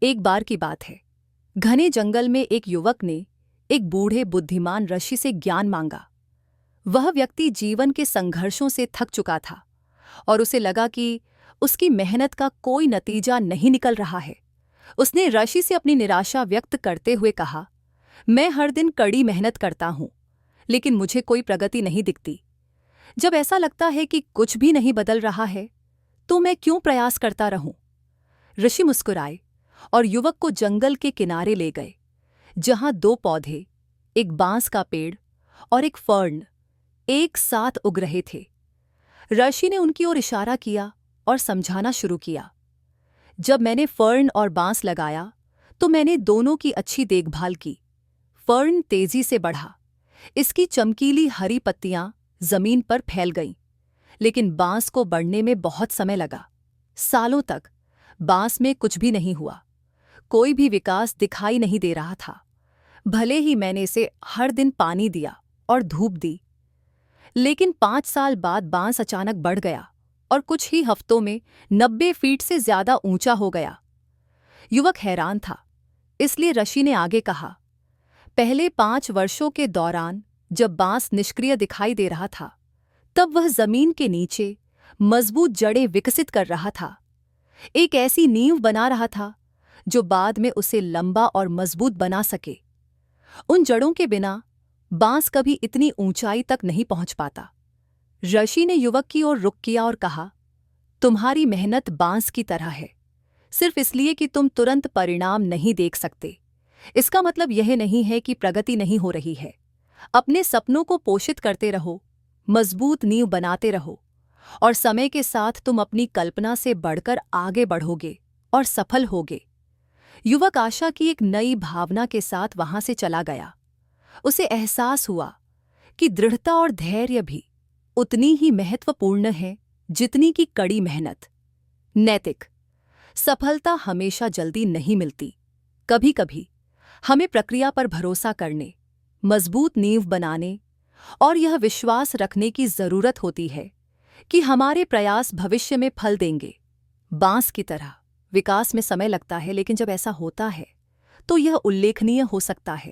एक बार की बात है। घने जंगल में एक युवक ने एक बूढ़े बुद्धिमान ऋषि से ज्ञान मांगा। वह व्यक्ति जीवन के संघर्षों से थक चुका था और उसे लगा कि उसकी मेहनत का कोई नतीजा नहीं निकल रहा है। उसने ऋषि से अपनी निराशा व्यक्त करते हुए कहा, मैं हर दिन कड़ी मेहनत करता हूं, लेकिन मुझे कोई प्रगति नहीं दिखती। जब ऐसा लगता है कि कुछ भी नहीं बदल रहा है, तो मैं क्यों प्रयास करता रहूं? ऋषि मुस्कुराए और युवक को जंगल के किनारे ले गए, जहां दो पौधे, एक बांस का पेड़ और एक फर्न, एक साथ उग रहे थे। ऋषि ने उनकी ओर इशारा किया और समझाना शुरू किया। जब मैंने फर्न और बांस लगाया, तो मैंने दोनों की अच्छी देखभाल की। फर्न तेजी से बढ़ा, इसकी चमकीली हरी पत्तियां जमीन पर फैल गईं, लेकिन बांस को बढ़ने में बहुत समय लगा। सालों तक बांस में कुछ भी नहीं हुआ, कोई भी विकास दिखाई नहीं दे रहा था। भले ही मैंने इसे हर दिन पानी दिया और धूप दी, लेकिन 5 साल बाद बांस अचानक बढ़ गया और कुछ ही हफ्तों में 90 फीट से ज्यादा ऊंचा हो गया। युवक हैरान था, इसलिए ऋषि ने आगे कहा, पहले 5 वर्षों के दौरान जब बांस निष्क्रिय दिखाई दे रहा था, तब वह जमीन के नीचे मजबूत जड़ें विकसित कर रहा था, एक ऐसी नींव बना रहा था जो बाद में उसे लंबा और मजबूत बना सके। उन जड़ों के बिना बांस कभी इतनी ऊंचाई तक नहीं पहुंच पाता। ऋषि ने युवक की ओर रुख किया और कहा, तुम्हारी मेहनत बांस की तरह है। सिर्फ इसलिए कि तुम तुरंत परिणाम नहीं देख सकते, इसका मतलब यह नहीं है कि प्रगति नहीं हो रही है। अपने सपनों को पोषित करते रहो, मजबूत नींव बनाते रहो, और समय के साथ तुम अपनी कल्पना से बढ़कर आगे बढ़ोगे और सफल होगे। युवक आशा की एक नई भावना के साथ वहां से चला गया। उसे एहसास हुआ कि दृढ़ता और धैर्य भी उतनी ही महत्वपूर्ण है जितनी कि कड़ी मेहनत। नैतिक सफलता हमेशा जल्दी नहीं मिलती। कभी कभी हमें प्रक्रिया पर भरोसा करने, मजबूत नींव बनाने और यह विश्वास रखने की जरूरत होती है कि हमारे प्रयास भविष्य में फल देंगे। बांस की तरह विकास में समय लगता है, लेकिन जब ऐसा होता है तो यह उल्लेखनीय हो सकता है।